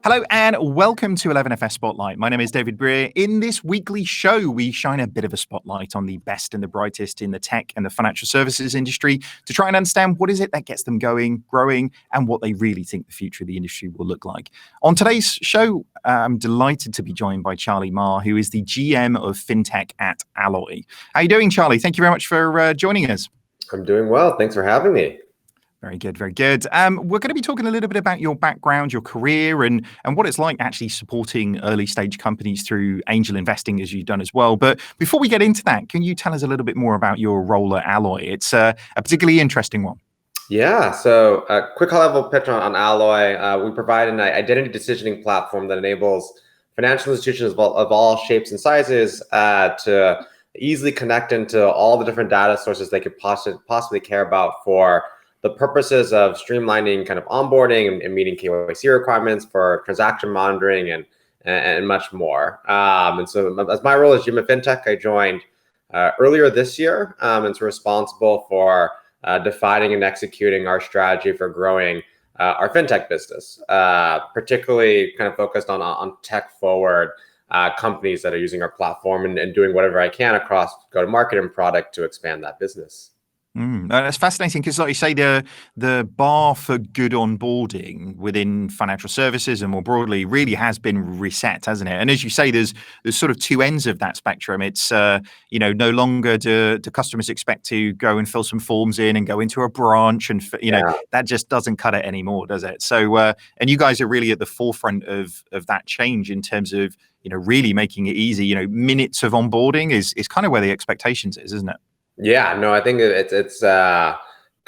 Hello and welcome to 11FS Spotlight. My name is David Brear. In this weekly show, we shine a bit of a spotlight on the best and the brightest in the tech and the financial services industry to try and understand what is it that gets them going, growing, and what they really think the future of the industry will look like. On today's show, I'm delighted to be joined by Charley Ma, who is the GM of Fintech at Alloy. How are you doing, Charley? Thank you very much for joining us. I'm doing well. Thanks for having me. Very good, very good. We're going to be talking a little bit about your background, your career, and what it's like actually supporting early stage companies through angel investing, as you've done as well. But before we get into that, can you tell us a little bit more about your role at Alloy? It's a particularly interesting one. Yeah, so a quick high-level pitch on Alloy. We provide an identity decisioning platform that enables financial institutions of all shapes and sizes to easily connect into all the different data sources they could possibly care about for the purposes of streamlining kind of onboarding and meeting KYC requirements for transaction monitoring and much more. And so as my role as GM of Fintech, I joined earlier this year and so responsible for defining and executing our strategy for growing our fintech business, particularly kind of focused on tech forward companies that are using our platform and doing whatever I can across go-to-market and product to expand that business. That's fascinating because, like you say, the bar for good onboarding within financial services and more broadly really has been reset, hasn't it? And as you say, there's sort of two ends of that spectrum. It's no longer do customers expect to go and fill some forms in and go into a branch, and that just doesn't cut it anymore, does it? So and you guys are really at the forefront of that change in terms of really making it easy. Minutes of onboarding is kind of where the expectations is, isn't it? Yeah, no, I think it's the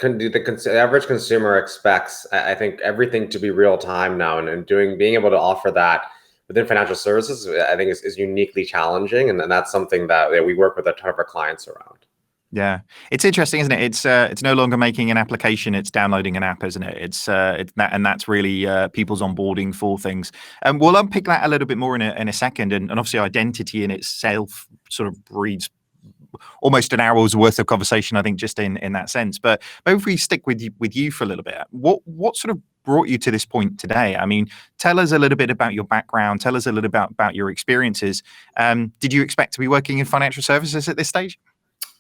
average consumer expects, I think, everything to be real time now, and being able to offer that within financial services, I think is uniquely challenging, and that's something that we work with a ton of our clients around. Yeah, it's interesting, isn't it? It's no longer making an application; it's downloading an app, isn't it? It's that, and that's really people's onboarding for things. And we'll unpick that a little bit more in a second, and obviously identity in itself sort of breeds almost an hour's worth of conversation, I think, just in that sense. But maybe if we stick with you for a little bit, what sort of brought you to this point today? I mean, tell us a little bit about your background. Tell us a little bit about your experiences. Did you expect to be working in financial services at this stage?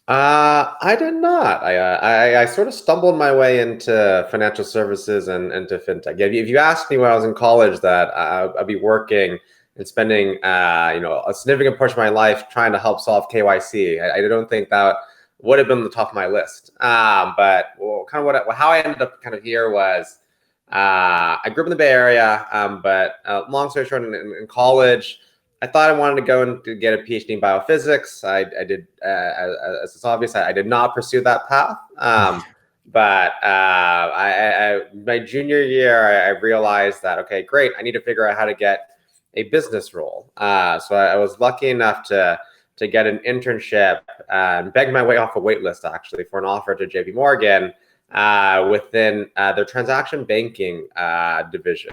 I did not. I sort of stumbled my way into financial services and into fintech. Yeah, if you asked me when I was in college that I'd be working and spending a significant portion of my life trying to help solve KYC, I don't think that would have been on the top of my list. But how I ended up kind of here was I grew up in the Bay Area, but long story short, in college, I thought I wanted to go and get a PhD in biophysics. I did, as it's obvious, I did not pursue that path. But my junior year, I realized that, okay, great, I need to figure out how to get a business role. So I was lucky enough to get an internship and begged my way off a wait list, actually, for an offer to JP Morgan within their transaction banking division.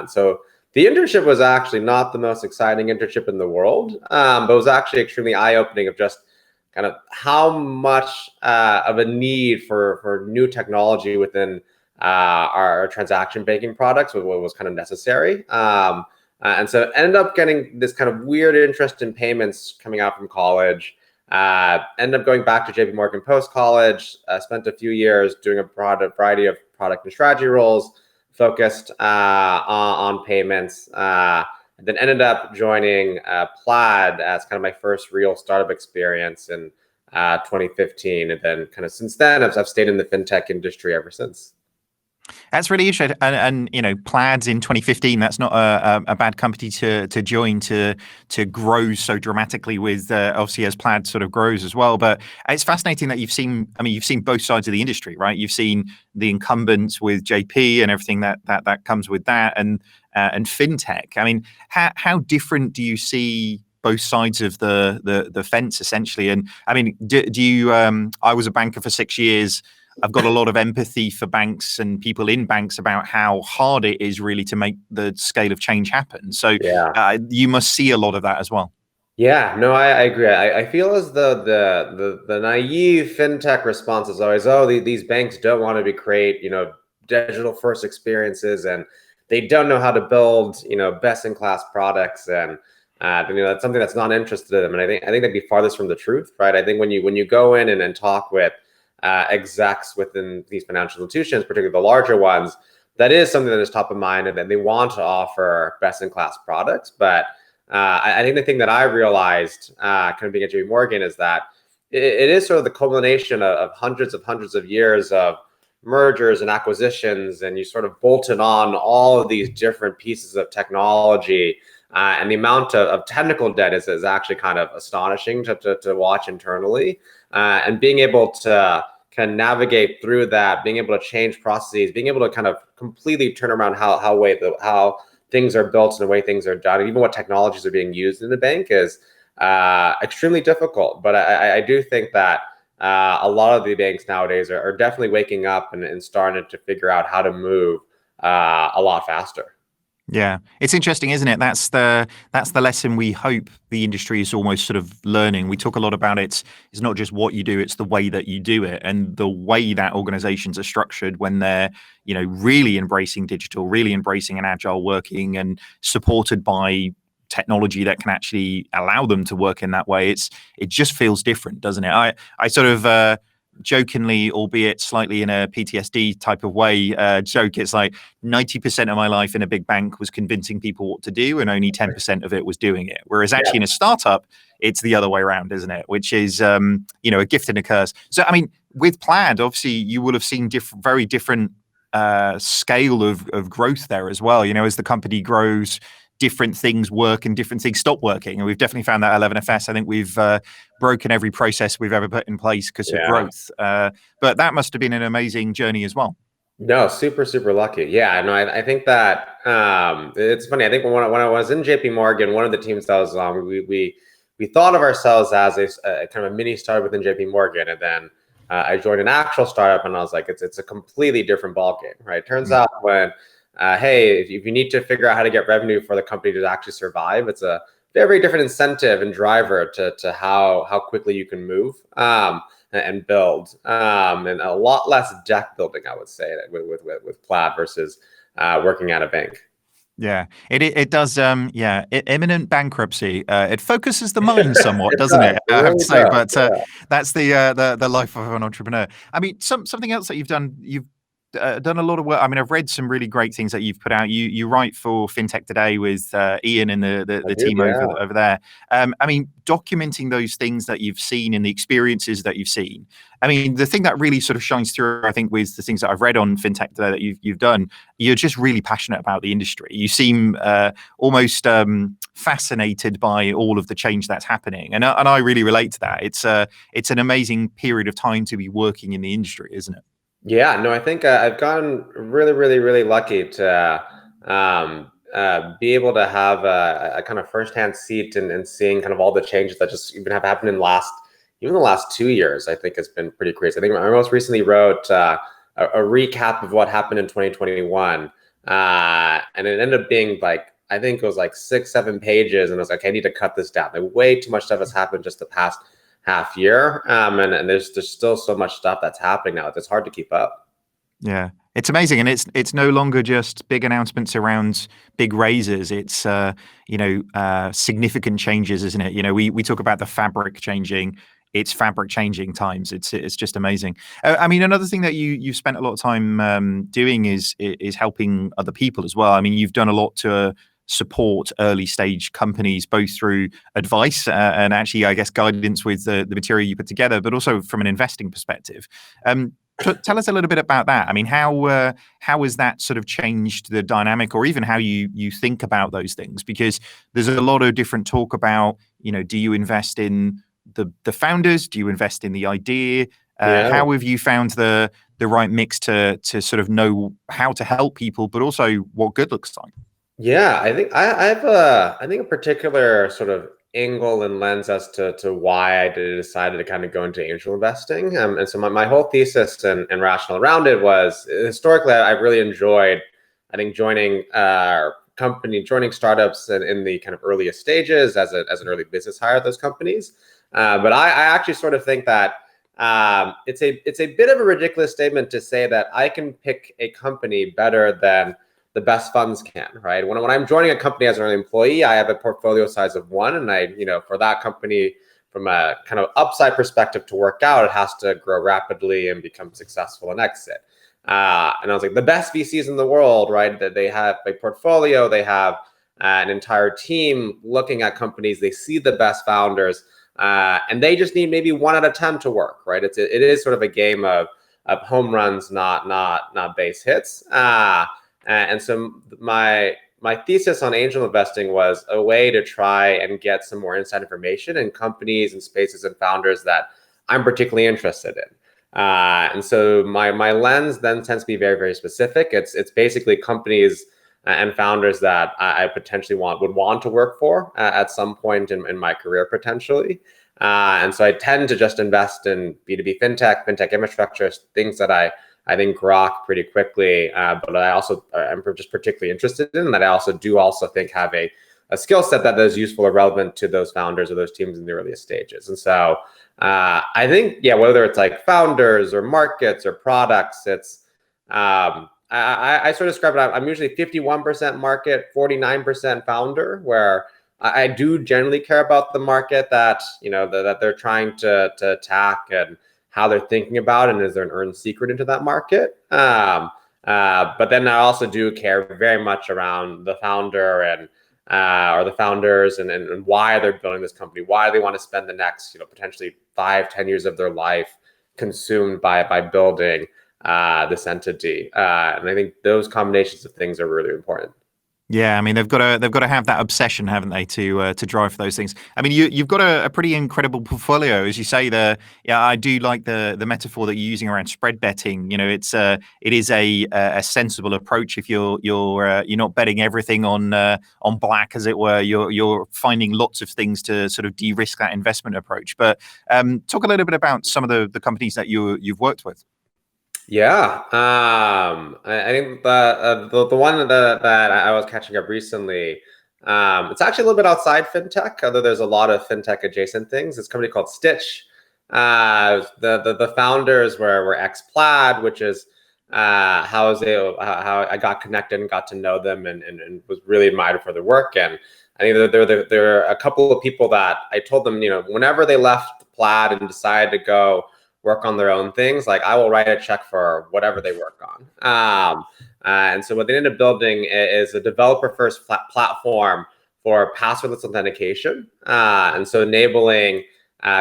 So the internship was actually not the most exciting internship in the world, but it was actually extremely eye-opening of just kind of how much of a need for new technology within our transaction banking products was kind of necessary. And so ended up getting this kind of weird interest in payments coming out from college. Ended up going back to JP Morgan post-college, spent a few years doing a variety of product and strategy roles focused on payments. And then ended up joining Plaid as kind of my first real startup experience in 2015. And then kind of since then, I've stayed in the fintech industry ever since. That's really interesting, and Plaid's in 2015. That's not a bad company to join to grow so dramatically. With obviously as Plaid sort of grows as well. But it's fascinating that you've seen both sides of the industry, right? You've seen the incumbents with JP and everything that comes with that, and fintech. I mean, how different do you see both sides of the fence essentially? And I mean, do you? I was a banker for 6 years. I've got a lot of empathy for banks and people in banks about how hard it is really to make the scale of change happen. So you must see a lot of that as well. Yeah, no, I agree. I feel as though the naive fintech response is always, oh, these banks don't want to create, digital first experiences, and they don't know how to build, best in class products, and that's something that's not interested in them. And I think that'd be farthest from the truth, right? I think when you go in and talk with execs within these financial institutions, particularly the larger ones, that is something that is top of mind, and that they want to offer best in class products. But I think the thing that I realized kind of being at JP Morgan is that it is sort of the culmination of hundreds of years of mergers and acquisitions, and you sort of bolted on all of these different pieces of technology, and the amount of technical debt is actually kind of astonishing to watch internally, and being able to kind of navigate through that, being able to change processes, being able to kind of completely turn around how things are built and the way things are done, and even what technologies are being used in the bank is extremely difficult. But I do think that a lot of the banks nowadays are definitely waking up and starting to figure out how to move a lot faster. Yeah, it's interesting, isn't it? That's the lesson we hope the industry is almost sort of learning. We talk a lot about it's not just what you do, it's the way that you do it, and the way that organizations are structured when they're, really embracing digital, really embracing an agile working, and supported by technology that can actually allow them to work in that way. It just feels different, doesn't it? I sort of jokingly, albeit slightly in a PTSD type of way, joke. It's like 90% of my life in a big bank was convincing people what to do, and only 10% of it was doing it. Whereas actually in a startup, it's the other way around, isn't it? Which is, a gift and a curse. So, I mean, with Plaid, obviously, you will have seen very different scale of growth there as well. As the company grows, different things work and different things stop working. And we've definitely found that at 11FS. I think we've broken every process we've ever put in place because of growth. But that must have been an amazing journey as well. No, super, super lucky. Yeah, no, I think that it's funny. I think when I was in JP Morgan, one of the teams that I was on, we thought of ourselves as a kind of a mini startup within JP Morgan. And then I joined an actual startup, and I was like, it's a completely different ballgame, right? Turns out when hey, if you need to figure out how to get revenue for the company to actually survive, it's a very different incentive and driver to how quickly you can move and build, and a lot less deck building, I would say, with Plaid versus working at a bank. Yeah, it does. Imminent bankruptcy. It focuses the mind somewhat, doesn't it? It I have really to say, does. but Yeah. that's the life of an entrepreneur. I mean, something else that you've done. You've done a lot of work. I mean, I've read some really great things that you've put out. You write for Fintech Today with Ian and I the do, team yeah. over there. I mean, documenting those things that you've seen and the experiences that you've seen. I mean, the thing that really sort of shines through, I think, with the things that I've read on Fintech Today that you've done, you're just really passionate about the industry. You seem almost fascinated by all of the change that's happening, and I really relate to that. It's an amazing period of time to be working in the industry, isn't it? Yeah, no, I think I've gotten really, really, really lucky to be able to have a kind of firsthand seat and seeing kind of all the changes that just even have happened in even the last 2 years. I think has been pretty crazy. I think I most recently wrote a recap of what happened in 2021, and it ended up being like, I think it was like 6, 7 pages, and I was like, I need to cut this down. Like, way too much stuff has happened just the past half year, and there's still so much stuff that's happening now. It's hard to keep up. Yeah, it's amazing, and it's no longer just big announcements around big raises. It's significant changes, isn't it? We talk about the fabric changing. It's fabric changing times. It's just amazing. I mean, another thing that you've spent a lot of time doing is helping other people as well. I mean, you've done a lot to support early stage companies, both through advice and actually, I guess, guidance with the material you put together, but also from an investing perspective. Tell us a little bit about that. I mean, how has that sort of changed the dynamic, or even how you think about those things? Because there's a lot of different talk about, do you invest in the founders? Do you invest in the idea? How have you found the right mix to sort of know how to help people, but also what good looks like? Yeah, I think I have a particular sort of angle and lens as to why I decided to kind of go into angel investing. And so my whole thesis and rationale around it was, historically, I've really enjoyed, I think, joining joining startups in the kind of earliest stages as an early business hire at those companies. But I actually sort of think that it's a bit of a ridiculous statement to say that I can pick a company better than the best funds can, right? When I'm joining a company as an early employee, I have a portfolio size of one, and for that company, from a kind of upside perspective to work out, it has to grow rapidly and become successful and exit. And I was like, the best VCs in the world, right? That they have a portfolio, they have an entire team looking at companies, they see the best founders, and they just need maybe 1 out of 10 to work, right? It is sort of a game of home runs, not base hits. And so my thesis on angel investing was a way to try and get some more inside information in companies and spaces and founders that I'm particularly interested in. And so my lens then tends to be very, very specific. It's basically companies and founders that I potentially would want to work for at some point in my career potentially. And so I tend to just invest in B2B fintech infrastructure, things that I think grok pretty quickly, but I'm just particularly interested in that. I also think have a skill set that is useful or relevant to those founders or those teams in the earliest stages. And so I think, whether it's like founders or markets or products, it's I sort of describe it. I'm usually 51% market, 49% founder, where I do generally care about the market that that they're trying to attack and how they're thinking about it, and is there an earned secret into that market. But then I also do care very much around the founder and or the founders and why they're building this company, why they want to spend the next potentially 5-10 years of their life consumed by building this entity. And I think those combinations of things are really important. Yeah, I mean they've got to have that obsession, haven't they, to drive for those things. I mean, you've got a pretty incredible portfolio, as you say there. Yeah, I do like the metaphor that you're using around spread betting. It is a sensible approach. If you're not betting everything on black, as it were, you're finding lots of things to sort of de-risk that investment approach. But talk a little bit about some of the companies that you've worked with. Yeah, I think the one that I was catching up recently, it's actually a little bit outside fintech, although there's a lot of fintech adjacent things. It's a company called Stitch. The founders were ex-Plaid, which is how I got connected and got to know them and was really admired for their work. And I think there are a couple of people that I told them, whenever they left Plaid and decided to go work on their own things, like I will write a check for whatever they work on. And so what they ended up building is a developer-first platform for passwordless authentication. And so enabling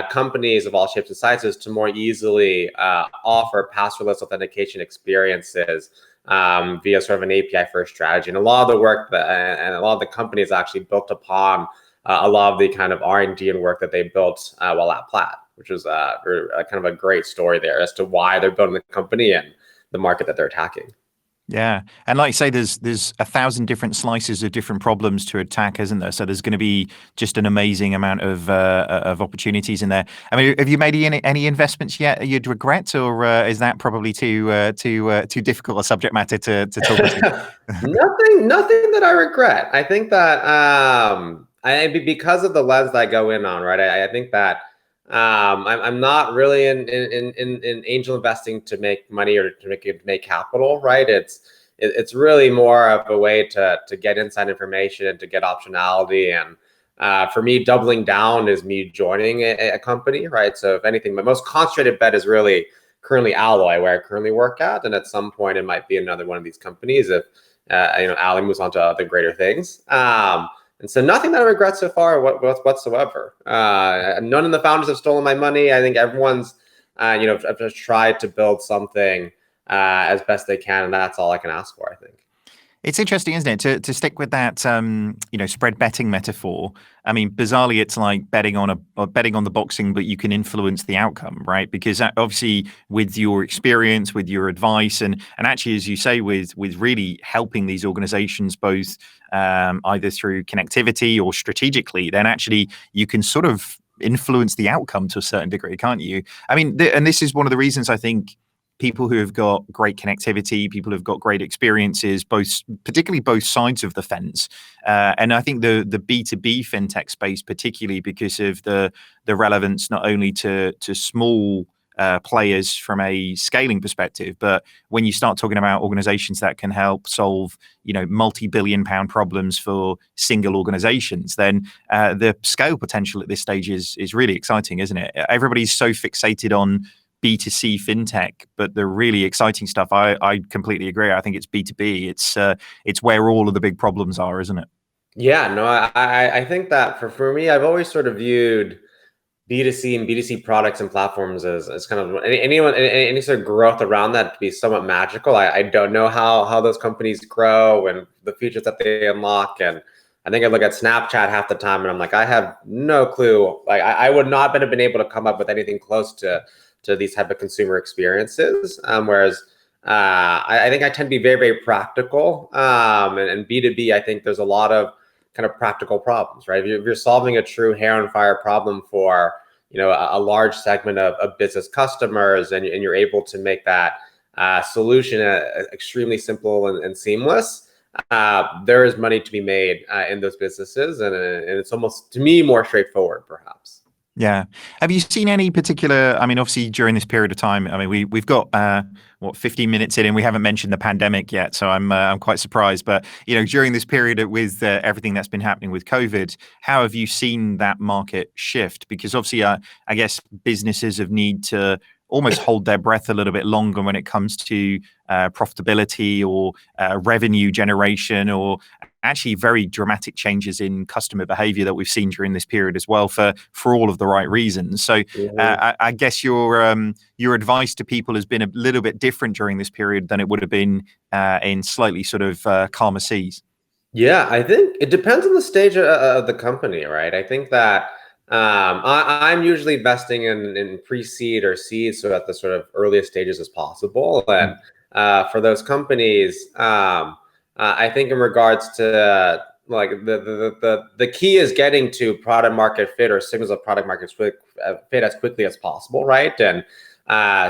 companies of all shapes and sizes to more easily offer passwordless authentication experiences via sort of an API-first strategy. And a lot of the work and a lot of the companies actually built upon a lot of the kind of R&D and work that they built while at Plaid, which was kind of a great story there as to why they're building the company and the market that they're attacking. Yeah, and like you say, there's 1,000 different slices of different problems to attack, isn't there? So there's going to be just an amazing amount of opportunities in there. I mean, have you made any investments yet you'd regret, or is that probably too difficult a subject matter to talk about? Nothing that I regret. I think that because of the lens that I go in on, right? I think that I'm not really in angel investing to make money or to make capital, right? It's really more of a way to get inside information and to get optionality. And for me, doubling down is me joining a company, right? So if anything, my most concentrated bet is really currently Alloy, where I currently work at, and at some point it might be another one of these companies if Alloy moves on to other greater things. And so nothing that I regret so far whatsoever. None of the founders have stolen my money. I think everyone's, just tried to build something as best they can, and that's all I can ask for, I think. It's interesting, isn't it, to stick with that, spread betting metaphor. I mean, bizarrely, it's like betting on the boxing, but you can influence the outcome, right? Because that, obviously, with your experience, with your advice, and actually, as you say, with really helping these organizations both either through connectivity or strategically, then actually you can sort of influence the outcome to a certain degree, can't you? I mean, and this is one of the reasons I think people who have got great connectivity, people who've got great experiences, particularly both sides of the fence. And I think the B2B fintech space, particularly because of the relevance not only to small players from a scaling perspective. But when you start talking about organizations that can help solve, multi-billion-pound problems for single organizations, then the scale potential at this stage is really exciting, isn't it? Everybody's so fixated on B2C fintech, but the really exciting stuff, I completely agree. I think it's B2B. It's where all of the big problems are, isn't it? Yeah, no, I think that for me, I've always sort of viewed B2C and B2C products and platforms as kind of any sort of growth around that to be somewhat magical. I don't know how those companies grow and the features that they unlock. And I think I look at Snapchat half the time and I'm like, I have no clue. Like I would not have been able to come up with anything close to these type of consumer experiences. Whereas I think I tend to be very, very practical. And B2B, I think there's a lot of kind of practical problems, right? If you're solving a true hair on fire problem for a large segment of business customers, and you're able to make that solution extremely simple and seamless, there is money to be made in those businesses, and it's almost, to me, more straightforward, perhaps. Yeah. Have you seen any particular, I mean, obviously during this period of time, I mean, we've got, 15 minutes in and we haven't mentioned the pandemic yet. So I'm quite surprised. But, during this period with everything that's been happening with COVID, how have you seen that market shift? Because obviously, I guess businesses have need to almost hold their breath a little bit longer when it comes to profitability or revenue generation, or actually very dramatic changes in customer behavior that we've seen during this period as well, for all of the right reasons. So I guess your advice to people has been a little bit different during this period than it would have been in slightly sort of calmer seas. Yeah, I think it depends on the stage of the company, right? I think that I'm usually investing in pre-seed or seed, so at the sort of earliest stages as possible. And for those companies, I think in regards to like the key is getting to product market fit or signals of product market fit as quickly as possible, right? And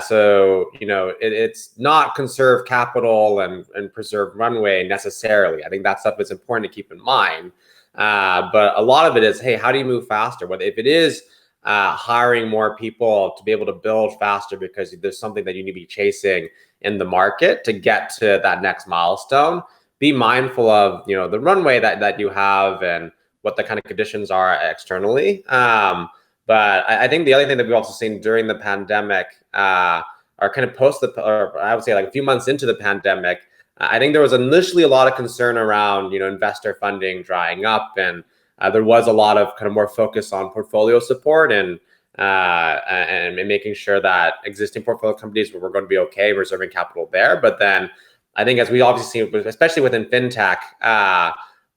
so it's not conserve capital and preserve runway necessarily. I think that stuff is important to keep in mind. But a lot of it is, hey, how do you move faster? Whether if it is hiring more people to be able to build faster because there's something that you need to be chasing in the market to get to that next milestone, be mindful of the runway that you have and what the kind of conditions are externally. But I think the other thing that we've also seen during the pandemic, or kind of or I would say like a few months into the pandemic, I think there was initially a lot of concern around investor funding drying up, and there was a lot of kind of more focus on portfolio support and making sure that existing portfolio companies were going to be okay reserving capital there. But then I think, as we obviously see, especially within fintech,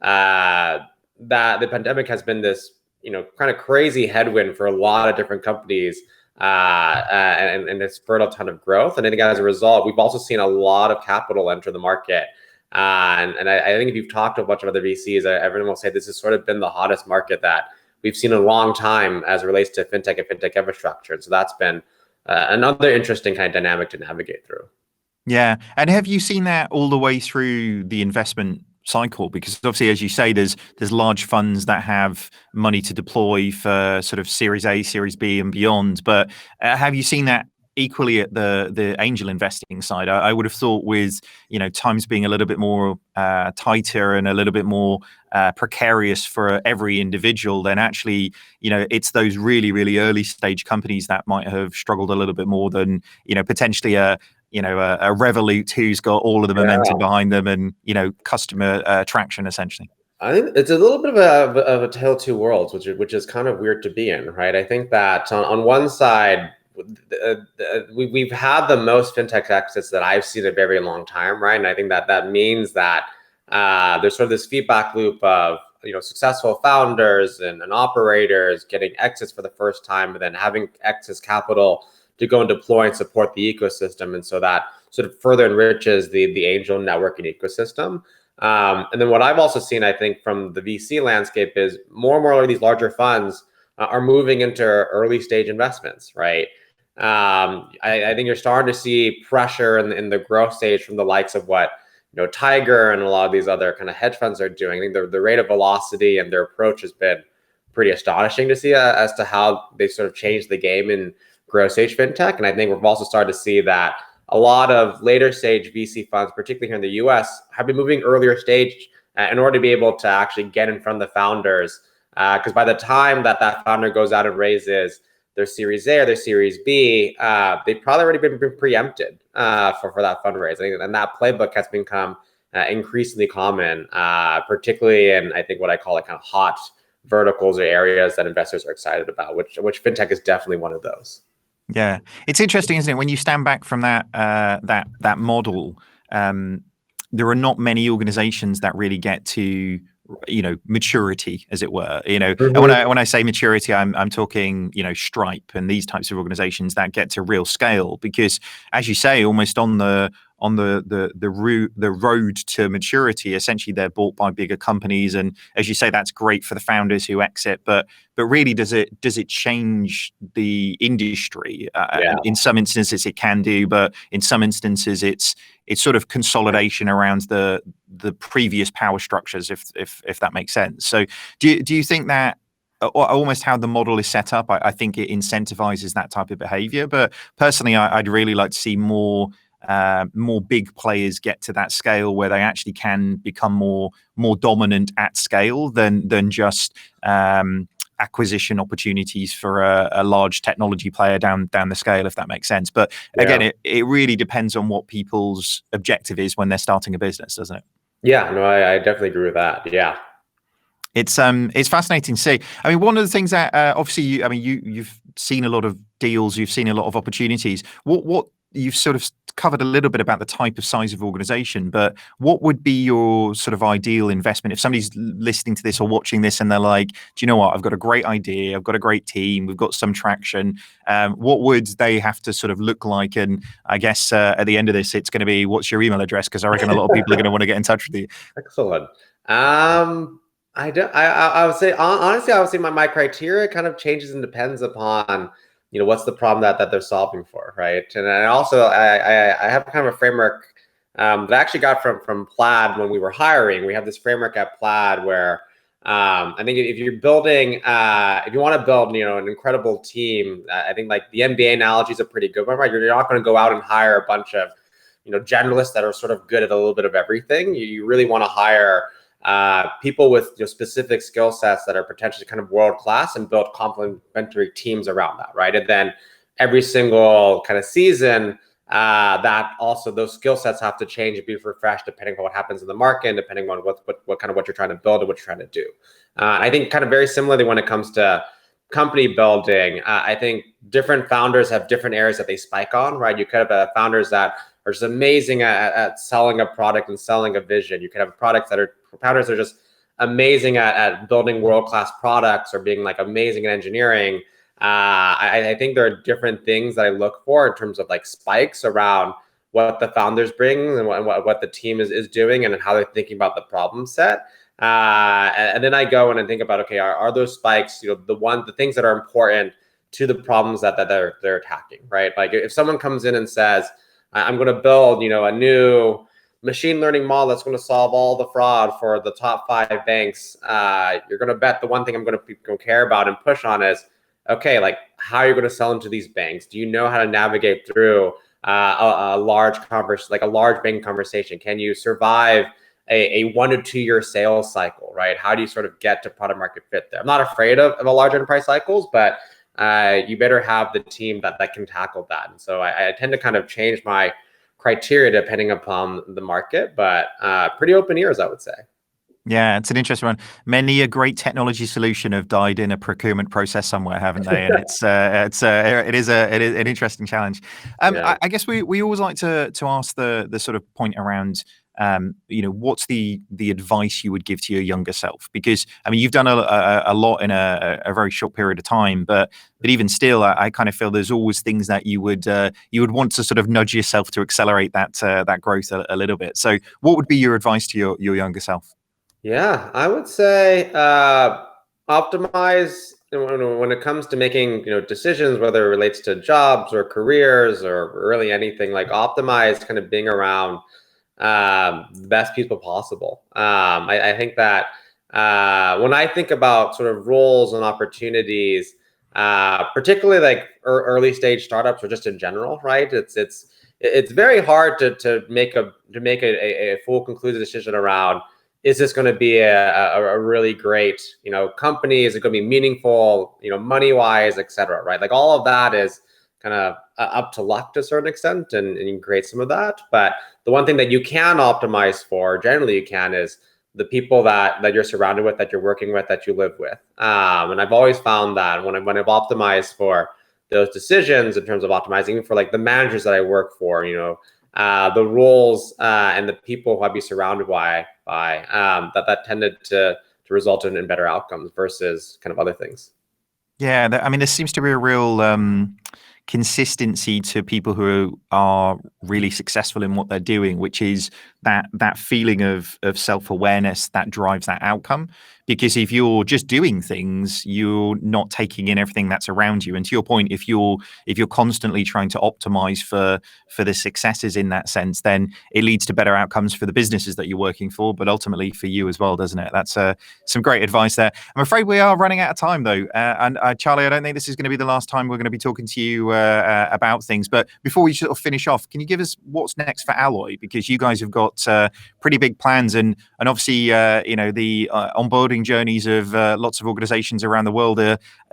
that the pandemic has been this kind of crazy headwind for a lot of different companies, and it's spurred a ton of growth. And I think as a result, we've also seen a lot of capital enter the market. And I think if you've talked to a bunch of other VCs, everyone will say this has sort of been the hottest market that we've seen in a long time as it relates to fintech and fintech infrastructure. And so that's been another interesting kind of dynamic to navigate through. Yeah. And have you seen that all the way through the investment cycle? Because obviously, as you say, there's large funds that have money to deploy for sort of Series A, Series B, and beyond. But have you seen that equally at the angel investing side? I would have thought with times being a little bit more tighter and a little bit more precarious for every individual, then actually it's those really, really early stage companies that might have struggled a little bit more than potentially a Revolut who's got all of the momentum behind them and customer traction essentially. I think it's a little bit of a tale of two worlds, which is kind of weird to be in, right? I think that on one side, we've had the most fintech exits that I've seen in a very long time, right? And I think that means that there's sort of this feedback loop of successful founders and operators getting exits for the first time, and then having excess capital to go and deploy and support the ecosystem. And so that sort of further enriches the angel networking ecosystem. And then what I've also seen, I think, from the VC landscape is more and more of these larger funds are moving into early stage investments, right? I think you're starting to see pressure in the growth stage from the likes of what Tiger and a lot of these other kind of hedge funds are doing. I think the rate of velocity and their approach has been pretty astonishing to see as to how they sort of changed the game in growth stage fintech. And I think we've also started to see that a lot of later stage VC funds, particularly here in the US, have been moving earlier stage in order to be able to actually get in front of the founders. Because by the time that founder goes out and raises their Series A or their Series B, they've probably already been preempted for that fundraising. And that playbook has become increasingly common, particularly in, I think, what I call like kind of hot verticals or areas that investors are excited about, which fintech is definitely one of those. Yeah, it's interesting, isn't it? When you stand back from that model, there are not many organizations that really get to, maturity, as it were. And when I say maturity, I'm talking, Stripe and these types of organizations that get to real scale, because, as you say, almost on the road to maturity, essentially they're bought by bigger companies, and as you say, that's great for the founders who exit. But really, does it change the industry? In some instances, it can do, but in some instances, it's sort of consolidation around the previous power structures, if that makes sense. So, do you think that? Almost how the model is set up, I think it incentivizes that type of behavior. But personally, I'd really like to see more big players get to that scale where they actually can become more dominant at scale than just acquisition opportunities for a large technology player down the scale, if that makes sense. But again, it really depends on what people's objective is when they're starting a business, doesn't it? Yeah, no, I definitely agree with that. Yeah. It's fascinating to see. I mean, one of the things that obviously you've seen a lot of deals, you've seen a lot of opportunities. What you've sort of covered a little bit about the type of size of organization, but what would be your sort of ideal investment if somebody's listening to this or watching this and they're like, do you know what? I've got a great idea. I've got a great team. We've got some traction. What would they have to sort of look like? And I guess at the end of this, it's going to be, what's your email address? Because I reckon a lot of people are going to want to get in touch with you. Excellent. I would say, honestly, I would say my criteria kind of changes and depends upon, what's the problem that they're solving for, right? And I have kind of a framework that I actually got from Plaid when we were hiring. We have this framework at Plaid where I think if you're building, if you want to build, an incredible team, I think like the NBA analogy is a pretty good one, right? You're not going to go out and hire a bunch of, generalists that are sort of good at a little bit of everything. You really want to hire people with specific skill sets that are potentially kind of world class and build complementary teams around that, right? And then every single kind of season, that also those skill sets have to change and be refreshed depending on what happens in the market and depending on what you're trying to build and what you're trying to do. I think kind of very similarly when it comes to company building, I think different founders have different areas that they spike on, right? You could have founders that are just amazing at selling a product and selling a vision. You could have products that are founders are just amazing at building world-class products or being like amazing at engineering. I think there are different things that I look for in terms of like spikes around what the founders bring and what the team is doing and how they're thinking about the problem set. And then I go in and think about, okay, are those spikes, the things that are important to the problems that they're attacking, right? Like if someone comes in and says, I'm going to build, a new machine learning model that's going to solve all the fraud for the top 5 banks. You're going to bet the one thing I'm going to care about and push on is, okay, like how are you going to sell them to these banks? Do you know how to navigate through a large bank conversation? Can you survive a 1 to 2 year sales cycle, right? How do you sort of get to product market fit there? I'm not afraid of a large enterprise cycles, but you better have the team that can tackle that. And so I tend to kind of change my criteria depending upon the market, but pretty open ears, I would say. Yeah, it's an interesting one. Many a great technology solution have died in a procurement process somewhere, haven't they? And it is an interesting challenge. Yeah. I guess we always like to ask the sort of point around what's the advice you would give to your younger self? Because I mean, you've done a lot in a very short period of time, but even still, I kind of feel there's always things that you would want to sort of nudge yourself to accelerate that growth a little bit. So, what would be your advice to your younger self? Yeah, I would say optimize when it comes to making decisions, whether it relates to jobs or careers or really anything. Like optimize kind of being around the best people possible. I think that when I think about sort of roles and opportunities, particularly like early stage startups or just in general, right? It's very hard to make a full conclusive decision around, is this going to be a really great, company? Is it going to be meaningful, money wise, et cetera, right? Like all of that is kind of up to luck to a certain extent, and you can create some of that. But the one thing that you can optimize for, generally you can, is the people that you're surrounded with, that you're working with, that you live with. And I've always found that when I've optimized for those decisions in terms of optimizing for like the managers that I work for, the roles and the people who I'd be surrounded by that tended to result in better outcomes versus kind of other things. Yeah, I mean, there seems to be a real consistency to people who are really successful in what they're doing, which is that feeling of self-awareness that drives that outcome. Because if you're just doing things, you're not taking in everything that's around you. And to your point, if you're constantly trying to optimize for the successes in that sense, then it leads to better outcomes for the businesses that you're working for, but ultimately for you as well, doesn't it? That's some great advice there. I'm afraid we are running out of time though, and Charley, I don't think this is going to be the last time we're going to be talking to you about things. But before we sort of finish off, can you give us what's next for Alloy? Because you guys have got pretty big plans, and obviously the onboarding journeys of lots of organizations around the world,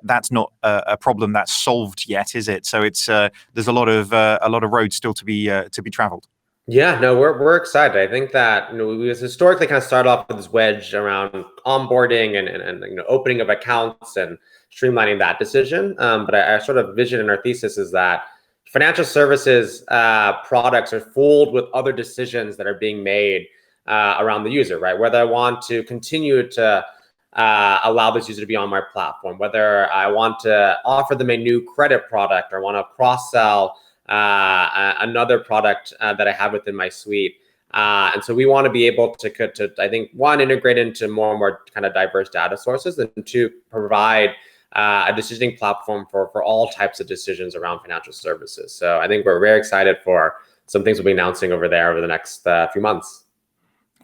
that's not a problem that's solved yet, is it? So it's there's a lot of roads still to be traveled. Yeah, no, we're excited. I think that we historically kind of started off with this wedge around onboarding and opening of accounts and streamlining that decision. But our sort of vision and our thesis is that financial services products are fooled with other decisions that are being made around the user, right? Whether I want to continue to allow this user to be on my platform, whether I want to offer them a new credit product or want to cross-sell another product that I have within my suite. And so we want to be able to, I think, one, integrate into more and more kind of diverse data sources, and two, provide a decisioning platform for all types of decisions around financial services. So I think we're very excited for some things we'll be announcing over there over the next few months.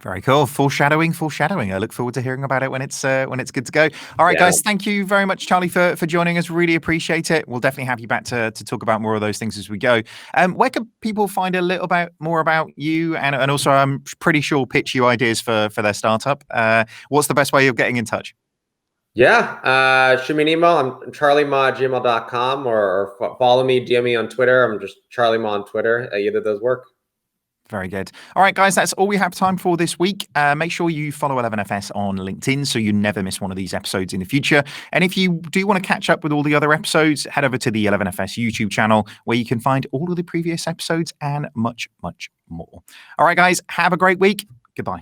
Very cool. Foreshadowing. I look forward to hearing about it when it's good to go. All right, guys. Thank you very much, Charley, for joining us. Really appreciate it. We'll definitely have you back to talk about more of those things as we go. Where can people find a little bit more about you, and also I'm pretty sure pitch you ideas for their startup? What's the best way of getting in touch? Yeah, shoot me an email. I'm charleyma@gmail.com, or follow me, DM me on Twitter. I'm just Charley Ma on Twitter. Either of those work. Very good. All right, guys, that's all we have time for this week. Make sure you follow 11FS on LinkedIn so you never miss one of these episodes in the future. And if you do want to catch up with all the other episodes, head over to the 11FS YouTube channel where you can find all of the previous episodes and much, much more. All right, guys, have a great week. Goodbye.